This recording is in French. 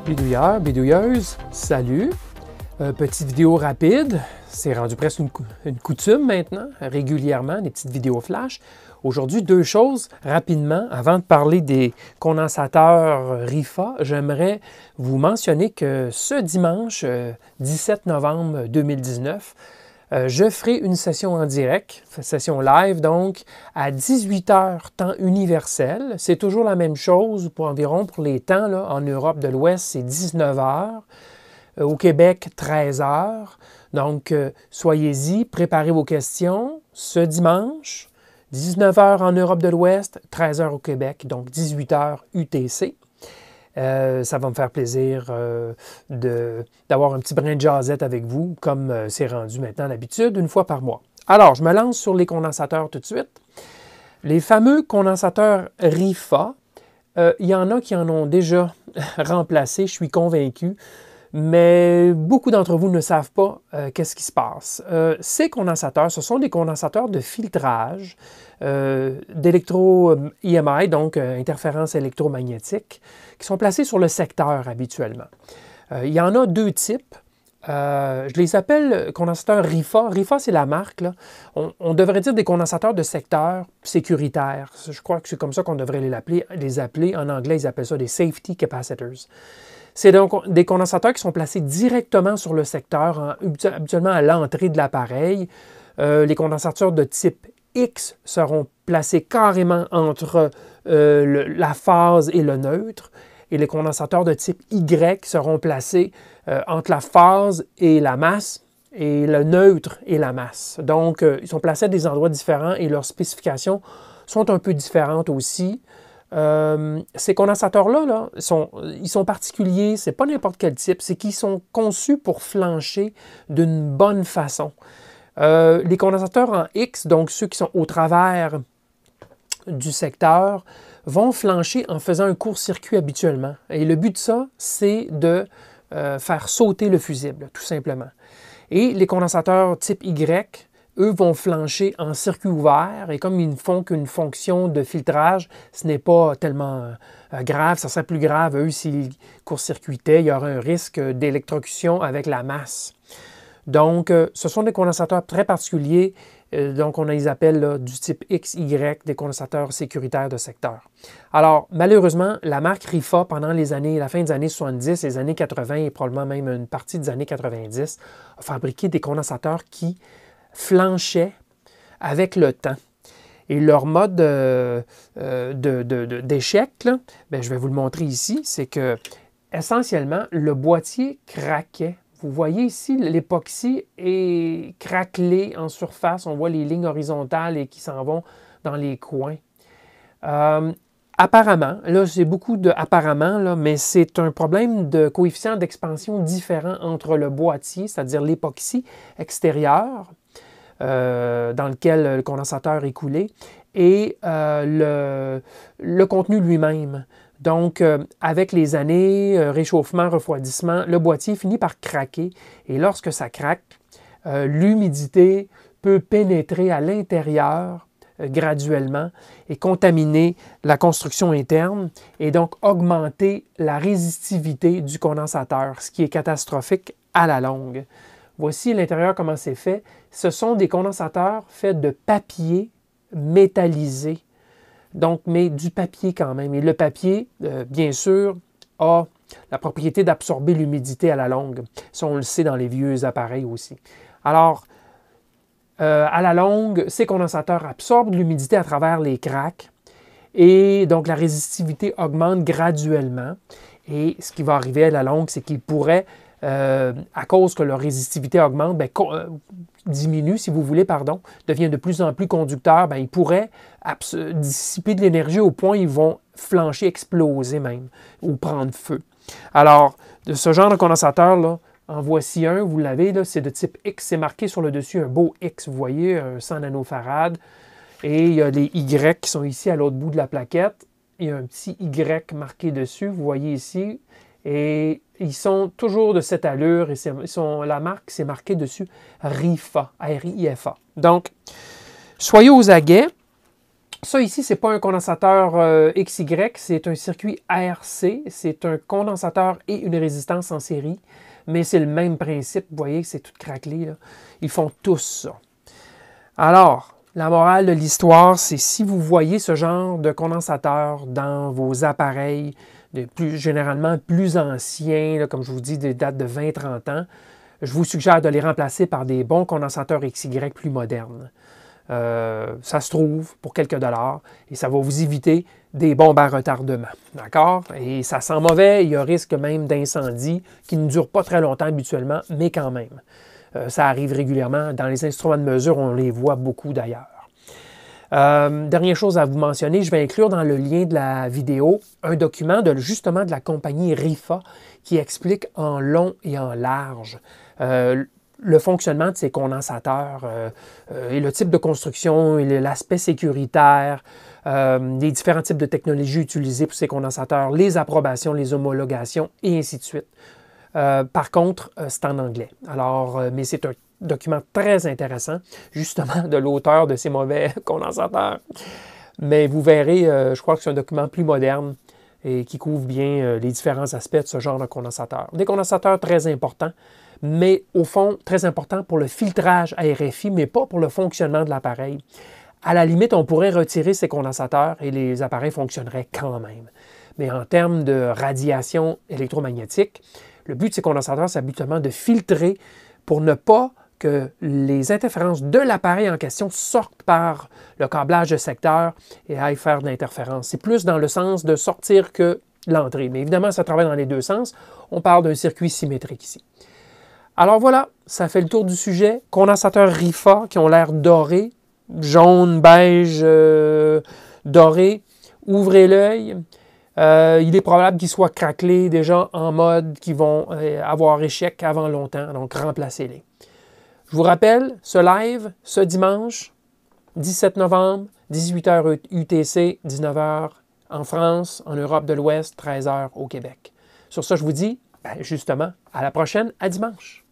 Bidouilleur, bidouilleuse, salut! Petite vidéo rapide, c'est rendu presque une coutume maintenant, régulièrement, des petites vidéos flash. Aujourd'hui, deux choses rapidement. Avant de parler des condensateurs RIFA, j'aimerais vous mentionner que ce dimanche 17 novembre 2019, je ferai une session en direct, session live, donc à 18 h temps universel. C'est toujours la même chose pour les temps. Là, en Europe de l'Ouest, c'est 19 h. Au Québec, 13 h. Donc, soyez-y, préparez vos questions. Ce dimanche, 19 h en Europe de l'Ouest, 13 h au Québec, donc 18 h UTC. Ça va me faire plaisir d'avoir un petit brin de jazzette avec vous, comme c'est rendu maintenant l'habitude, une fois par mois. Alors, je me lance sur les condensateurs tout de suite. Les fameux condensateurs RIFA, il y en a qui en ont déjà remplacé, je suis convaincu, mais beaucoup d'entre vous ne savent pas qu'est-ce qui se passe. Ces condensateurs, ce sont des condensateurs de filtrage d'électro-EMI, donc interférence électromagnétique, qui sont placés sur le secteur habituellement. Il y en a deux types. Je les appelle condensateurs RIFA. RIFA, c'est la marque, là. On devrait dire des condensateurs de secteur sécuritaire. Je crois que c'est comme ça qu'on devrait les appeler. En anglais, ils appellent ça des safety capacitors. C'est donc des condensateurs qui sont placés directement sur le secteur, habituellement à l'entrée de l'appareil. Les condensateurs de type X seront placés carrément entre la phase et le neutre. Et les condensateurs de type Y seront placés entre la phase et la masse, et le neutre et la masse. Donc, ils sont placés à des endroits différents et leurs spécifications sont un peu différentes aussi. Ces condensateurs-là, ils sont particuliers, c'est pas n'importe quel type, c'est qu'ils sont conçus pour flancher d'une bonne façon. Les condensateurs en X, donc ceux qui sont au travers du secteur, vont flancher en faisant un court-circuit habituellement. Et le but de ça, c'est de faire sauter le fusible, tout simplement. Et les condensateurs type Y, eux vont flancher en circuit ouvert et comme ils ne font qu'une fonction de filtrage, ce n'est pas tellement grave. Ça serait plus grave, eux, s'ils court-circuitaient, il y aurait un risque d'électrocution avec la masse. Donc, ce sont des condensateurs très particuliers. Donc, on les appelle là, du type XY, des condensateurs sécuritaires de secteur. Alors, malheureusement, la marque RIFA, pendant la fin des années 70, les années 80 et probablement même une partie des années 90, a fabriqué des condensateurs qui flanchaient avec le temps. Et leur mode d'échec, je vais vous le montrer ici, c'est que essentiellement, le boîtier craquait. Vous voyez ici, l'époxy est craquelé en surface. On voit les lignes horizontales et qui s'en vont dans les coins. Apparemment, là c'est beaucoup de apparemment, là, mais c'est un problème de coefficient d'expansion différent entre le boîtier, c'est-à-dire l'époxy extérieur, dans lequel le condensateur est coulé, et le contenu lui-même. Donc, avec les années, réchauffement, refroidissement, le boîtier finit par craquer. Et lorsque ça craque, l'humidité peut pénétrer à l'intérieur graduellement et contaminer la construction interne et donc augmenter la résistivité du condensateur, ce qui est catastrophique à la longue. Voici l'intérieur comment c'est fait. Ce sont des condensateurs faits de papier métallisé. Donc, mais du papier quand même. Et le papier, bien sûr, a la propriété d'absorber l'humidité à la longue. Ça, on le sait dans les vieux appareils aussi. Alors, à la longue, ces condensateurs absorbent l'humidité à travers les cracks et donc la résistivité augmente graduellement. Et ce qui va arriver à la longue, c'est qu'ils pourraient, à cause que leur résistivité augmente, diminue, si vous voulez, devient de plus en plus conducteur, ils pourraient dissiper de l'énergie au point où ils vont flancher, exploser même, ou prendre feu. Alors, de ce genre de condensateur-là, en voici un, vous l'avez, c'est de type X, c'est marqué sur le dessus un beau X, vous voyez, un 100 nanofarad, et il y a les Y qui sont ici à l'autre bout de la plaquette, il y a un petit Y marqué dessus, vous voyez ici, et ils sont toujours de cette allure, et la marque, c'est marqué dessus RIFA, R-I-F-A. Donc, soyez aux aguets. Ça ici, ce n'est pas un condensateur XY, c'est un circuit RC. C'est un condensateur et une résistance en série. Mais c'est le même principe. Vous voyez que c'est tout craquelé, là. Ils font tous ça. Alors, la morale de l'histoire, c'est si vous voyez ce genre de condensateur dans vos appareils, généralement plus anciens, là, comme je vous dis, des dates de 20-30 ans, je vous suggère de les remplacer par des bons condensateurs XY plus modernes. Ça se trouve pour quelques dollars et ça va vous éviter des bombes à retardement. D'accord? Et ça sent mauvais, il y a risque même d'incendie qui ne dure pas très longtemps habituellement, mais quand même. Ça arrive régulièrement. Dans les instruments de mesure, on les voit beaucoup d'ailleurs. Dernière chose à vous mentionner, je vais inclure dans le lien de la vidéo un document justement de la compagnie Rifa qui explique en long et en large le fonctionnement de ces condensateurs et le type de construction et l'aspect sécuritaire, les différents types de technologies utilisées pour ces condensateurs, les approbations, les homologations et ainsi de suite. Par contre, c'est en anglais. Alors, mais c'est un document très intéressant, justement, de l'auteur de ces mauvais condensateurs. Mais vous verrez, je crois que c'est un document plus moderne et qui couvre bien les différents aspects de ce genre de condensateur. Des condensateurs très importants, mais au fond, très importants pour le filtrage à RFI, mais pas pour le fonctionnement de l'appareil. À la limite, on pourrait retirer ces condensateurs et les appareils fonctionneraient quand même. Mais en termes de radiation électromagnétique, le but de ces condensateurs, c'est habituellement de filtrer pour ne pas que les interférences de l'appareil en question sortent par le câblage de secteur et aillent faire de l'interférence. C'est plus dans le sens de sortir que l'entrée. Mais évidemment, ça travaille dans les deux sens. On parle d'un circuit symétrique ici. Alors voilà, ça fait le tour du sujet. Condensateurs Rifa qui ont l'air dorés, jaune, beige, doré. Ouvrez l'œil. Il est probable qu'ils soient craquelés déjà en mode qu'ils vont avoir échec avant longtemps, donc remplacez-les. Je vous rappelle, ce live, ce dimanche, 17 novembre, 18h UTC, 19h en France, en Europe de l'Ouest, 13h au Québec. Sur ça, je vous dis, justement, à la prochaine, à dimanche.